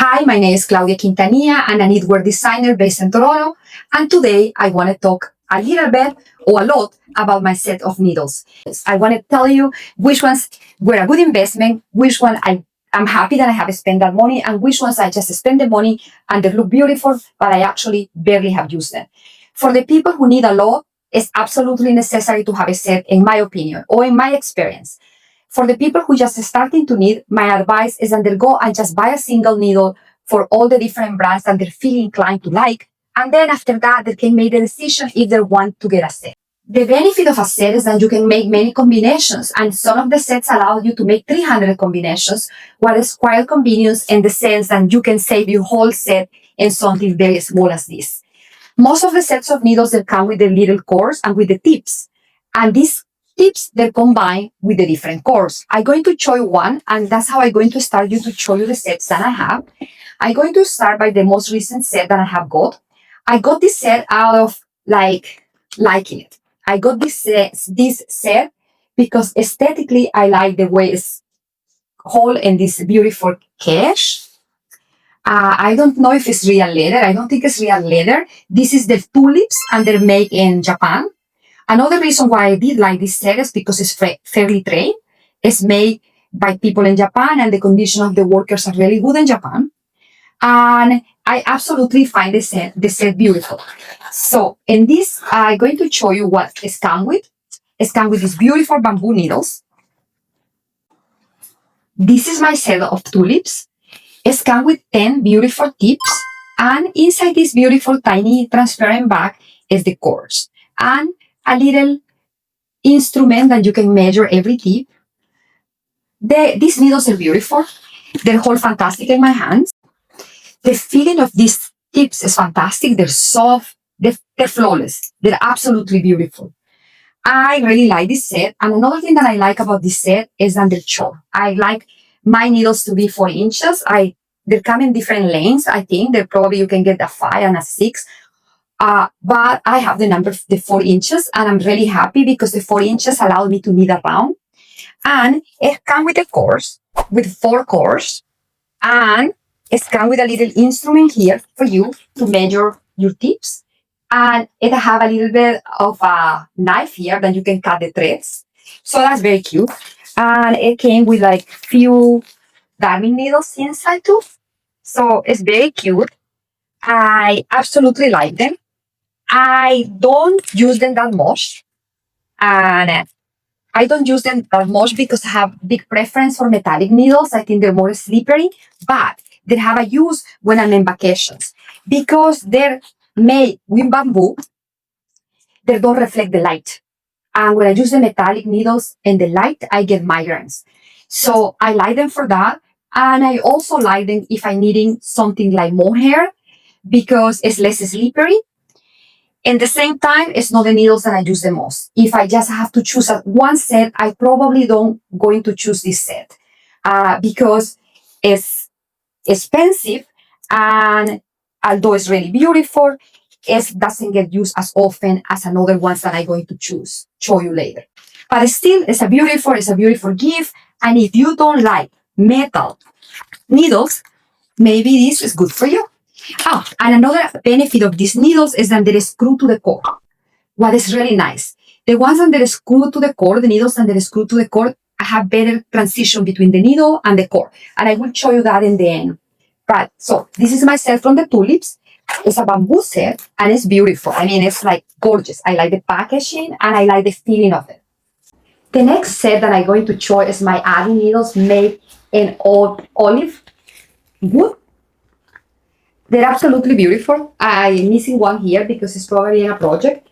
Hi, my name is Claudia Quintanilla. I'm a knitwear designer based in Toronto, and today I want to talk a little bit or a lot about my set of needles. I want to tell you which ones were a good investment, which one I'm happy that I have spent that money, and which ones I just spend the money and they look beautiful, but I actually barely have used them. For the people who need a lot, it's absolutely necessary to have a set, in my opinion, or in my experience. For the people who just starting to knit, my advice is that they'll go and just buy a single needle for all the different brands that they're feeling inclined to like. And then after that, they can make the decision if they want to get a set. The benefit of a set is that you can make many combinations, and some of the sets allow you to make 300 combinations, what is quite convenience in the sense that you can save your whole set in something very small as this. Most of the sets of needles that come with the little cores and with the tips. And these tips, they're combined with the different cores. I'm going to show you one, and that's how I'm going to start you to show you the sets that I have. I'm going to start by the most recent set that I have got. I got this set out of liking it. I got this set because aesthetically I like the way it's whole in this beautiful cache. I don't know if it's real leather. I don't think it's real leather. This is the tulips, and they're made in Japan. Another reason why I did like this set is because it's fairly trained. It's made by people in Japan, and the condition of the workers are really good in Japan. And I absolutely find the set beautiful. So in this, I'm going to show you what it's come with. It's come with these beautiful bamboo needles. This is my set of tulips. It's come with 10 beautiful tips. And inside this beautiful tiny transparent bag is the cores. And a little instrument that you can measure every tip. These needles are beautiful. They hold fantastic in my hands. The feeling of these tips is fantastic. They're soft. They're flawless. They're absolutely beautiful. I really like this set. And another thing that I like about this set is that they're short. I like my needles to be 4 inches. They come in different lengths. I think they're probably you can get a 5 and a 6. But I have the 4 inches, and I'm really happy because the 4 inches allow me to knit around. And it comes with a course, with 4 cores, and it's come with a little instrument here for you to measure your tips. And it have a little bit of a knife here that you can cut the threads. So that's very cute. And it came with like few darning needles inside too. So it's very cute. I absolutely like them. I don't use them that much. And I don't use them that much because I have big preference for metallic needles. I think they're more slippery, but they have a use when I'm in vacations because they're made with bamboo. They don't reflect the light. And when I use the metallic needles in the light, I get migraines. So I like them for that. And I also like them if I'm needing something like mohair because it's less slippery. At the same time, it's not the needles that I use the most. If I just have to choose one set, I probably don't going to choose this set because it's expensive, and although it's really beautiful, it doesn't get used as often as another ones that I'm going to show you later. But still, it's a beautiful gift. And if you don't like metal needles, maybe this is good for you. Oh, and another benefit of these needles is that they're screwed to the core. What is really nice. The ones that are screwed to the core, the needles that are screwed to the core, have better transition between the needle and the core. And I will show you that in the end. But so this is my set from the tulips. It's a bamboo set and it's beautiful. I mean, it's like gorgeous. I like the packaging and I like the feeling of it. The next set that I'm going to show is my adding needles made in olive wood. They're absolutely beautiful. I'm missing one here because it's probably in a project.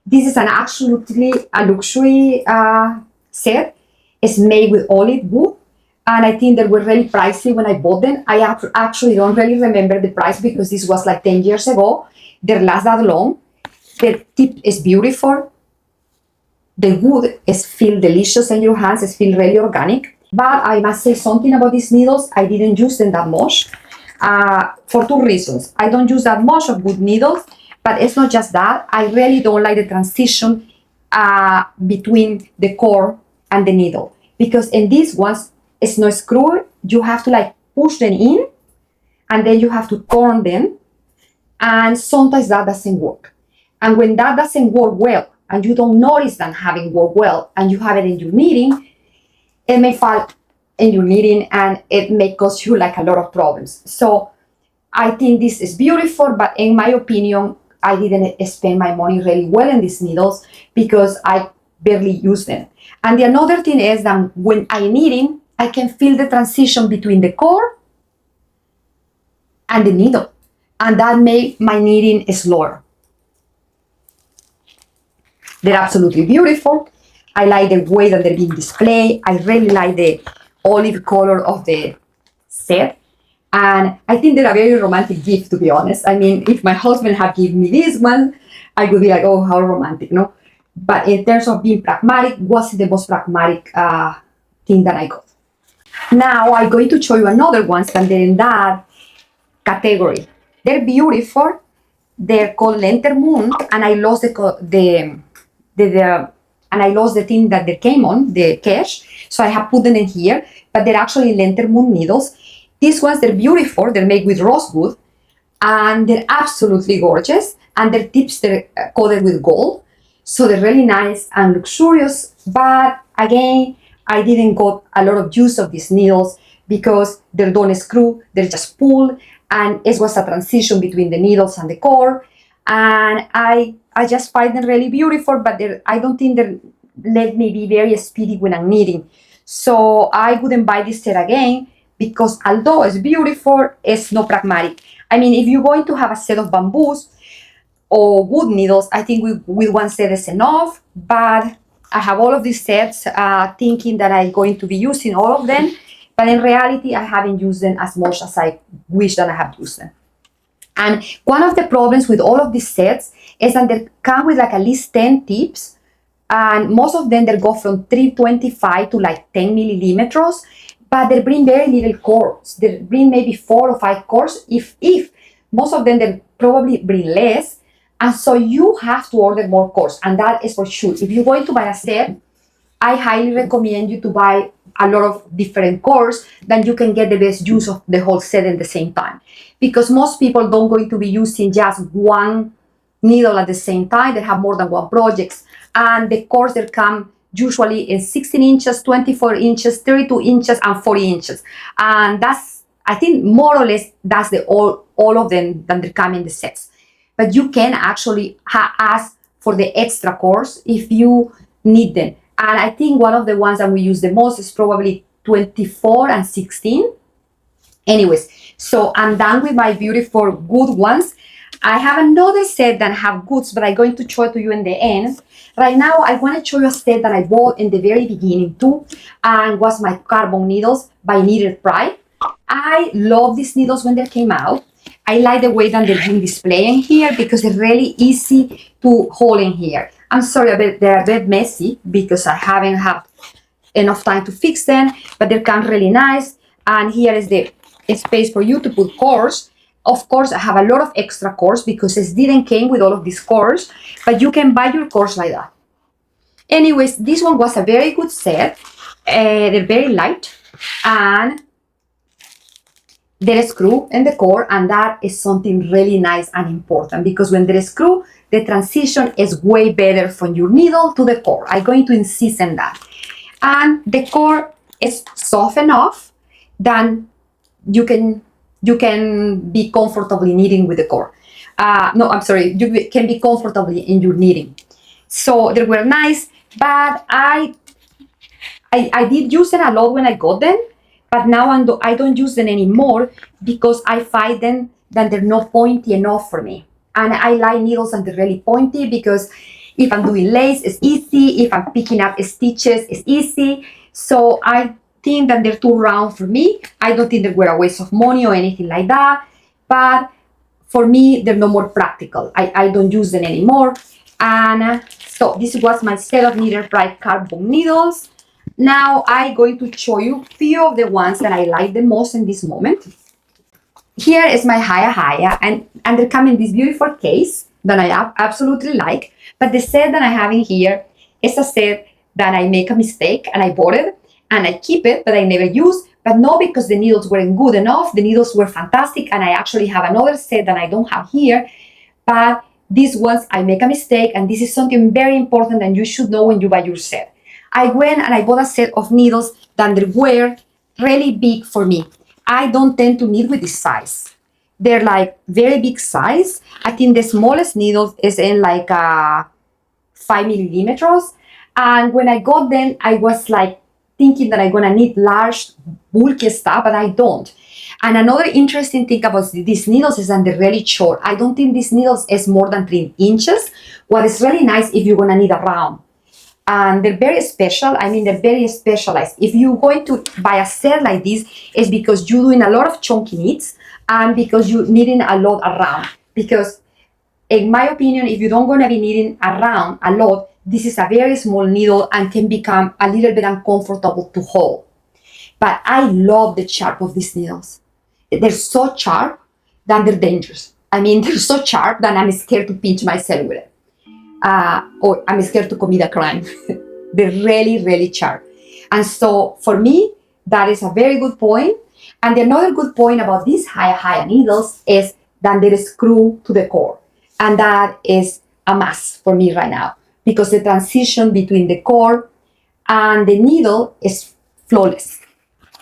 This is absolutely a luxury set. It's made with olive wood. And I think they were really pricey when I bought them. I actually don't really remember the price because this was like 10 years ago. They last that long. The tip is beautiful. The wood feels delicious in your hands. It feels really organic. But I must say something about these needles. I didn't use them that much. For 2 reasons. I don't use that much of wood needles, but it's not just that. I really don't like the transition between the core and the needle because in these ones, it's not screwed. You have to like push them in and then you have to turn them, and sometimes that doesn't work. And when that doesn't work well, and you don't notice that having worked well, and you have it in your knitting, it may fall in your knitting and it may cause you like a lot of problems. So I think this is beautiful, but in my opinion, I didn't spend my money really well in these needles because I barely use them. And the another thing is that when I'm knitting, I can feel the transition between the core and the needle, and that made my knitting slower. They're absolutely beautiful. I like the way that they're being displayed. I really like the olive color of the set. And I think they're a very romantic gift, to be honest. I mean, if my husband had given me this one, I would be like, oh, how romantic, no? But in terms of being pragmatic, wasn't the most pragmatic thing that I got. Now I'm going to show you another ones that they're in that category. They're beautiful. They're called Lantern Moon, and I lost the thing that they came on, the cache, so I have put them in here, but they're actually Lantern Moon needles. These ones, they're beautiful. They're made with rosewood, and they're absolutely gorgeous, and their tips, they're coated with gold, so they're really nice and luxurious. But again, I didn't got a lot of use of these needles because they don't screw, they're just pull, and it was a transition between the needles and the core, and I just find them really beautiful, but I don't think they let me be very speedy when I'm knitting. So I wouldn't buy this set again because although it's beautiful, it's not pragmatic. I mean, if you're going to have a set of bamboos or wood needles, I think with one set is enough, but I have all of these sets thinking that I'm going to be using all of them, but in reality, I haven't used them as much as I wish that I have used them. And one of the problems with all of these sets is that they come with like at least 10 tips, and most of them they go from 325 to like 10 millimeters, but they bring very little cords. They bring maybe 4 or 5 cords, if most of them they probably bring less, and so you have to order more cords, and that is for sure. If you're going to buy a set, I highly recommend you to buy a lot of different cords, then you can get the best use of the whole set at the same time. Because most people don't going to be using just one needle at the same time. They have more than one projects. And the cords that come usually in 16 inches, 24 inches, 32 inches, and 40 inches. And that's, I think more or less, that's all of them that they come in the sets. But you can actually ask for the extra cords if you need them. And I think one of the ones that we use the most is probably 24 and 16. Anyways, so I'm done with my beautiful good ones. I have another set that have goods, but I'm going to show it to you in the end. Right now, I want to show you a set that I bought in the very beginning too, and was my carbon needles by Knitted Pride. I love these needles when they came out. I like the way that they're being displayed in here because they're really easy to hold in here. I'm sorry, they're a bit messy because I haven't had enough time to fix them, but they come really nice. And here is the space for you to put cords. Of course, I have a lot of extra cords because it didn't came with all of these cords, but you can buy your cords like that. Anyways, this one was a very good set. They're very light, and there is screw in the core, and that is something really nice and important because when there is screw, the transition is way better from your needle to the core. I'm going to insist on that. And the core is soft enough that you can be comfortably knitting with the core. No, I'm sorry, you can be comfortably in your knitting. So they were nice, but I did use them a lot when I got them, but now I don't use them anymore because I find them that they're not pointy enough for me. And I like needles that they're really pointy because if I'm doing lace, it's easy. If I'm picking up stitches, it's easy. So I think that they're too round for me. I don't think they were a waste of money or anything like that. But for me, they're no more practical. I don't use them anymore. And so this was my set of Knitted Pride carbon needles. Now I'm going to show you a few of the ones that I like the most in this moment. Here is my HiyaHiya, and they come in this beautiful case that I absolutely like. But the set that I have in here is a set that I make a mistake and I bought it and I keep it, but I never use. but not because the needles weren't good enough. The needles were fantastic, and I actually have another set that I don't have here, but these ones I make a mistake, and this is something very important and you should know when you buy your set. I went and I bought a set of needles that were really big for me. I don't tend to knit with this size. They're like very big size. I think the smallest needle is in like 5 millimeters. And when I got them, I was like thinking that I'm gonna knit large, bulky stuff, but I don't. And another interesting thing about these needles is that they're really short. I don't think these needles is more than 3 inches. What is really nice if you're gonna knit around. And they're very special. I mean, they're very specialized. If you're going to buy a set like this, it's because you're doing a lot of chunky knits and because you're knitting a lot around. Because in my opinion, if you don't gonna be knitting around a lot, this is a very small needle and can become a little bit uncomfortable to hold. But I love the sharp of these needles. They're so sharp that they're dangerous. I mean, they're so sharp that I'm scared to pinch myself with it. Or I'm scared to commit a crime. They're really, really sharp. And so for me, that is a very good point. And another good point about these HiyaHiya needles is that they screw to the core. And that is a must for me right now because the transition between the core and the needle is flawless.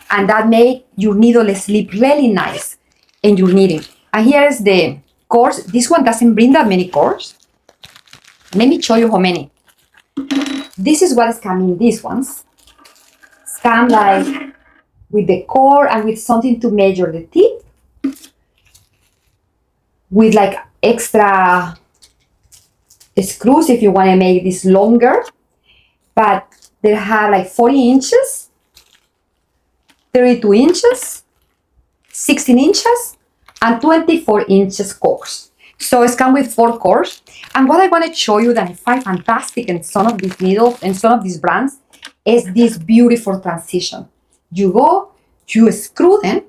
And that makes your needle sleep really nice in your knitting. And here is the cores. This one doesn't bring that many cores. Let me show you how many. This is what is coming in these ones. It's come like with the core and with something to measure the tip. With like extra screws if you want to make this longer. But they have like 40 inches, 32 inches, 16 inches, and 24 inches cores. So it's come with 4 cores. And what I want to show you that I find fantastic in some of these needles and some of these brands is this beautiful transition. You go, you screw them,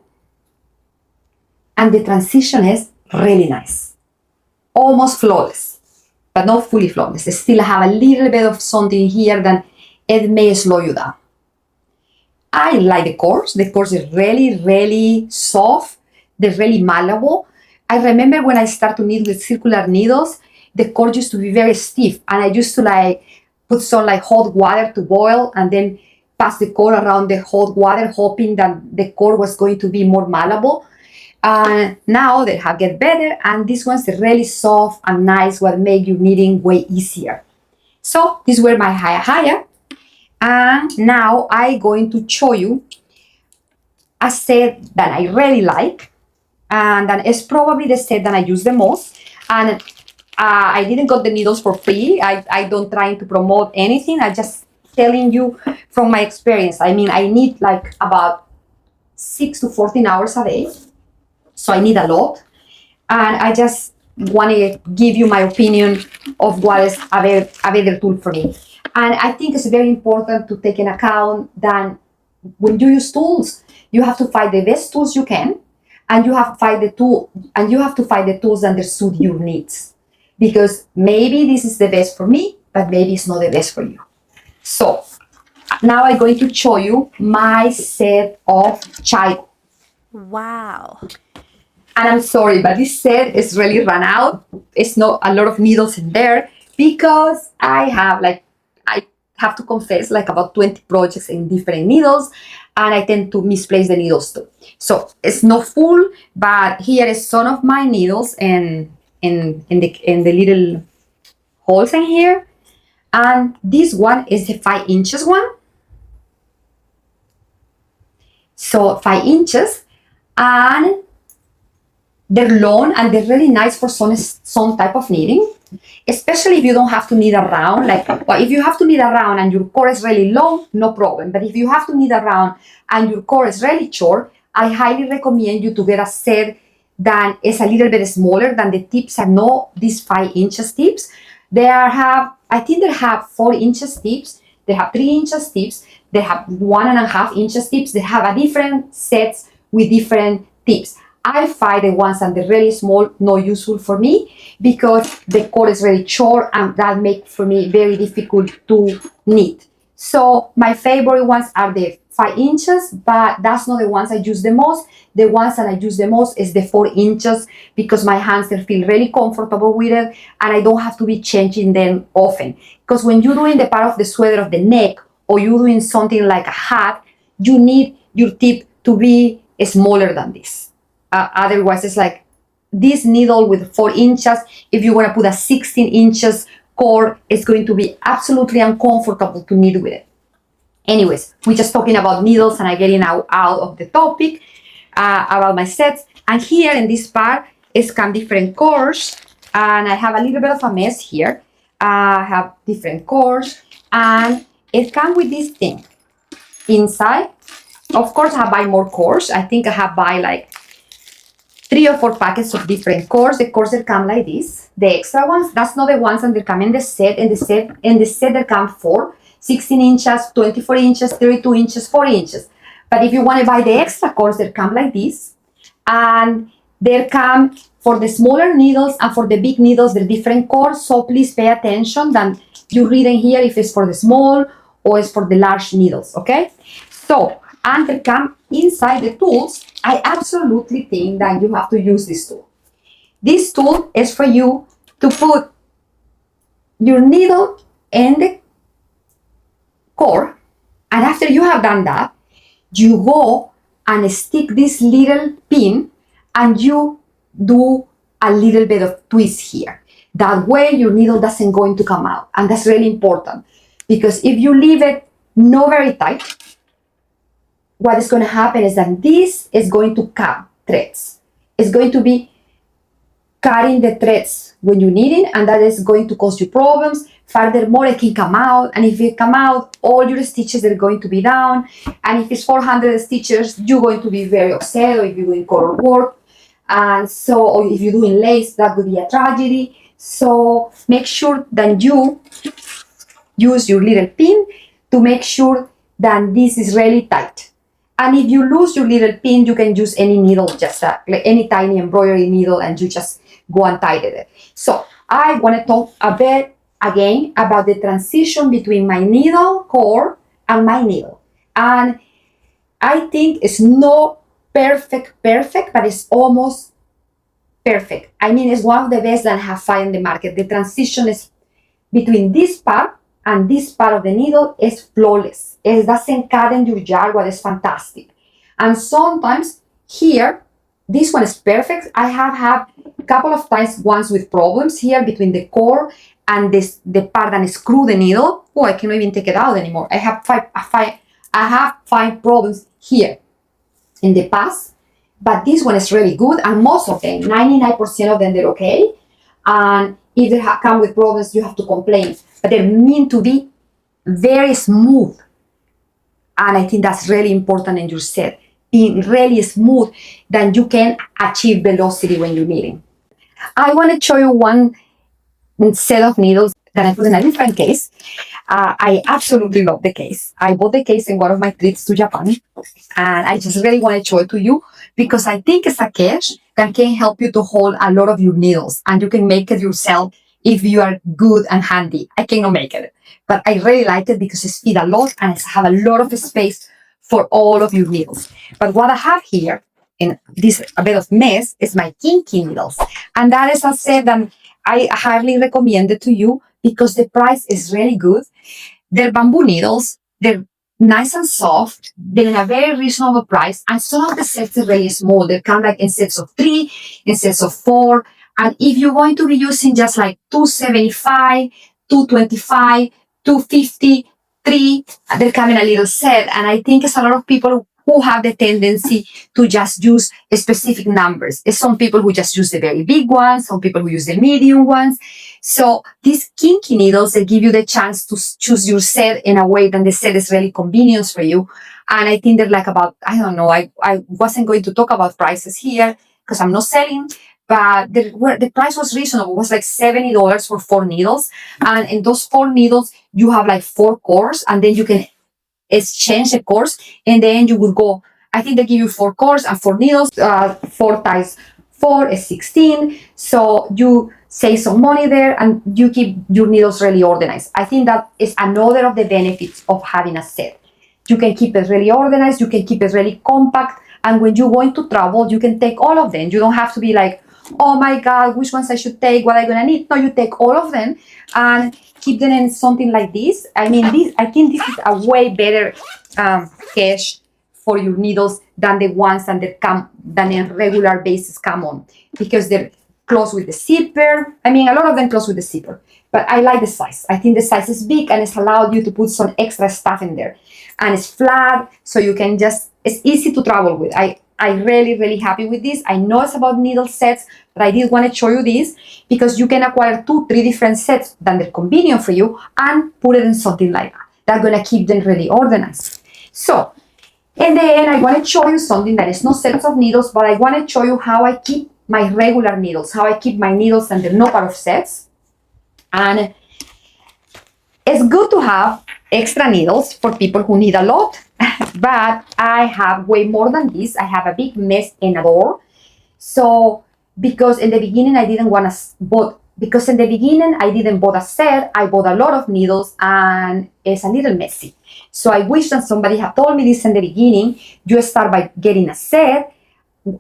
and the transition is really nice. Almost flawless, but not fully flawless. They still have a little bit of something here that it may slow you down. I like the cores. The cores are really, really soft. They're really malleable. I remember when I started to knit with circular needles, the cord used to be very stiff, and I used to like put some like hot water to boil and then pass the cord around the hot water, hoping that the cord was going to be more malleable. And now they have get better, and these ones are really soft and nice, what make your knitting way easier. So these were my HiyaHiya, and now I'm going to show you a set that I really like, and that is probably the set that I use the most. And I didn't got the needles for free. I don't try to promote anything. I just telling you from my experience. I mean, I need like about 6 to 14 hours a day. So I need a lot. And I just want to give you my opinion of what is a better tool for me. And I think it's very important to take into account that when you use tools, you have to find the best tools you can, and you have to find the tools that suit your needs. Because maybe this is the best for me, but maybe it's not the best for you. So now I'm going to show you my set of ChiaoGoo. Wow. And I'm sorry, but this set is really run out. It's not a lot of needles in there because I have to confess, like about 20 projects in different needles, and I tend to misplace the needles too. So it's not full, but here is some of my needles in the little holes in here. And this one is the 5 inches one. So 5 inches, and they're long and they're really nice for some type of knitting, especially if you don't have to knit around. Well, if you have to knit around and your core is really long, no problem. But if you have to knit around and your core is really short, I highly recommend you to get a set that is a little bit smaller than the tips are not these 5 inches tips. I think they have 4 inches tips. They have 3 inches tips. They have 1.5 inches tips. They have a different sets with different tips. I find the ones that are really small not useful for me because the cord is really short, and that makes for me very difficult to knit. So my favorite ones are the 5 inches, but that's not the ones I use the most. The ones that I use the most is the 4 inches because my hands feel really comfortable with it and I don't have to be changing them often. Because when you're doing the part of the sweater of the neck or you're doing something like a hat, you need your tip to be smaller than this. Otherwise, it's like this needle with 4 inches, if you want to put a 16 inches cord, it's going to be absolutely uncomfortable to knit with it. Anyways, we're just talking about needles and I'm getting out of the topic about my sets. And here in this part, it's come different cords. And I have a little bit of a mess here. I have different cords. And it comes with this thing inside. Of course, I have buy more cords. I think I have buy like 3 or 4 packets of different cords. The cords that come like this. The extra ones, that's not the ones that come in the set. In the set there come 4. 16 inches, 24 inches, 32 inches, 4 inches. But if you want to buy the extra cords, they come like this. And they come for the smaller needles and for the big needles, they're different cords. So please pay attention that you read in here if it's for the small or it's for the large needles, okay? So, and they come inside the tools. I absolutely think that you have to use this tool. This tool is for you to put your needle in the cord, and after you have done that, you go and stick this little pin and you do a little bit of twist here. That way your needle doesn't going to come out, and that's really important because if you leave it not very tight, what is going to happen is that this is going to cut threads. It's going to be cutting the threads when you're knitting, and that is going to cause you problems. Furthermore, it can come out, and if it come out, all your stitches are going to be down. And if it's 400 stitches, you're going to be very upset, or if you're doing color work. And so, or if you're doing lace, that would be a tragedy. So make sure that you use your little pin to make sure that this is really tight. And if you lose your little pin, you can use any needle, just like any tiny embroidery needle, and you just go and tighten it. So I want to talk a bit again about the transition between my needle cord and my needle. And I think it's not perfect, but it's almost perfect. I mean, it's one of the best that I have found in the market. The transition is between this part and this part of the needle is flawless. It doesn't cut in your jar, what is fantastic. And sometimes here, this one is perfect. I have had a couple of times once with problems here between the cord and the part that screw the needle. Oh, I cannot even take it out anymore. I have five problems here in the past, but this one is really good, and most of them, 99% of them, they're okay. And if they come with problems, you have to complain. But they're meant to be very smooth. And I think that's really important in your set. Being really smooth, then you can achieve velocity when you're knitting. I want to show you one set of needles that I put in a different case. I absolutely love the case. I bought the case in one of my trips to Japan, and I just really want to show it to you because I think it's a case that can help you to hold a lot of your needles, and you can make it yourself if you are good and handy. I cannot make it, but I really like it because it fits a lot and it has a lot of space for all of your needles. But what I have here in this a bit of mess is my kinky needles, and that is a set that I highly recommend it to you because the price is really good. They're bamboo needles. They're nice and soft. They're in a very reasonable price. And some of the sets are really small. They come like in sets of 3, in sets of 4. And if you're going to be using just like 275, 225, 250, 3, they're coming a little set. And I think it's a lot of people who have the tendency to just use specific numbers. It's some people who just use the very big ones, some people who use the medium ones. So these kinky needles, they give you the chance to choose your set in a way that the set is really convenient for you. And I think they're like about, I don't know, I wasn't going to talk about prices here because I'm not selling, but the price was reasonable. It was like $70 for 4 needles. And in those 4 needles, you have like 4 cores, and then you can exchange the cores, and then you will go, I think they give you 4 cores and 4 needles, 4 times 4 is 16, so you save some money there and you keep your needles really organized. I think that is another of the benefits of having a set. You can keep it really organized. You can keep it really compact. And when you go into travel, you can take all of them. You don't have to be like, oh my God, which ones I should take, what I'm gonna need. No, you take all of them and keep them in something like this. I mean, I think this is a way better cache for your needles than the ones that than a regular basis come on, because they're close with the zipper. I mean, a lot of them close with the zipper, but I like the size. I think the size is big and it's allowed you to put some extra stuff in there, and it's flat, so you can it's easy to travel with. I'm really happy with this. I know it's about needle sets, but I did want to show you this because you can acquire 2-3 different sets that are convenient for you and put it in something like that. That's gonna keep them really organized. So, in the end, I want to show you something that is not sets of needles, but I want to show you how I keep my regular needles, how I keep my needles and they're not part of sets. And it's good to have extra needles for people who need a lot, but I have way more than this. I have a big mess in a door. So, because in the beginning I didn't want to, because in the beginning I didn't bought a set, I bought a lot of needles and it's a little messy. So I wish that somebody had told me this in the beginning. You start by getting a set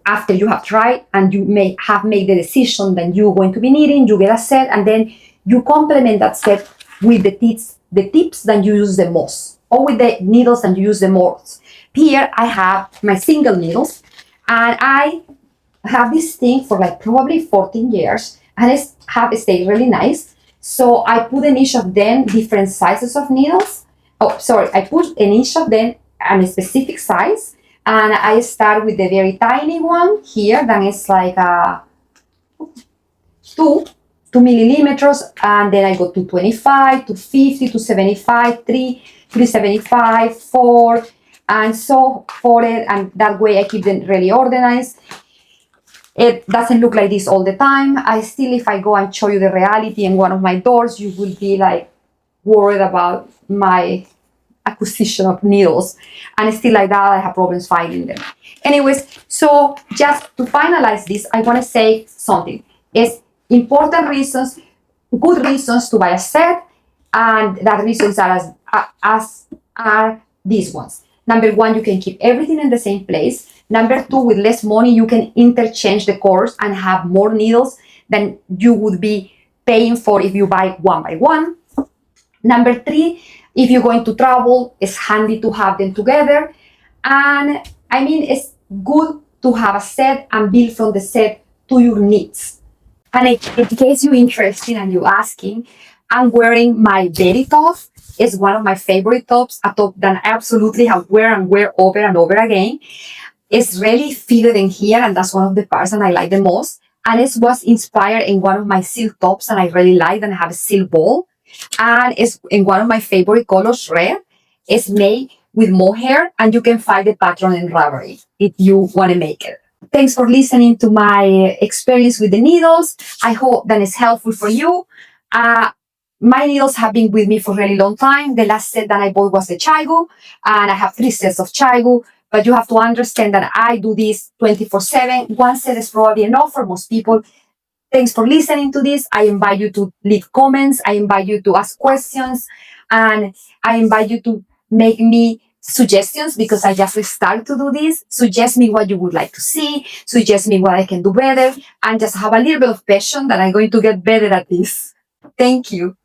after you have tried and you may have made the decision that you're going to be needing. You get a set and then you complement that set with the tips that you use the most, or with the needles that you use the most. Here I have my single needles, and I have this thing for like probably 14 years, and it have stayed really nice. So I put in each of them different sizes of needles. Oh, sorry, I put in each of them a specific size, and I start with the very tiny one here. Then it's like a 2 millimeters, and then I go to 25, to 50, to 75, 375, 4, and so forth. And that way I keep them really organized. It doesn't look like this all the time. If I go and show you the reality in one of my doors, you will be like worried about my acquisition of needles. And still like that, I have problems finding them. Anyways, so just to finalize this, I want to say something. It's important reasons, good reasons to buy a set, and that reasons are these ones. Number one, you can keep everything in the same place. Number two, with less money, you can interchange the cores and have more needles than you would be paying for if you buy one by one. Number three, if you're going to travel, it's handy to have them together. And I mean, it's good to have a set and build from the set to your needs. And in case you're interested and you're asking, I'm wearing my Betty top. It's one of my favorite tops, a top that I absolutely have wear over and over again. It's really fitted in here, and that's one of the parts that I like the most. And it was inspired in one of my silk tops that I really like, and I have a silk ball. And it's in one of my favorite colors, red. It's made with mohair, and you can find the pattern in Ravelry if you want to make it. Thanks for listening to my experience with the needles. I hope that it's helpful for you. My needles have been with me for a really long time. The last set that I bought was the ChiaoGoo, and I have 3 sets of ChiaoGoo. But you have to understand that I do this 24/7. One set is probably enough for most people. Thanks for listening to this. I invite you to leave comments. I invite you to ask questions. And I invite you to make me suggestions, because I just started to do this. Suggest me what you would like to see. Suggest me what I can do better. And just have a little bit of passion that I'm going to get better at this. Thank you.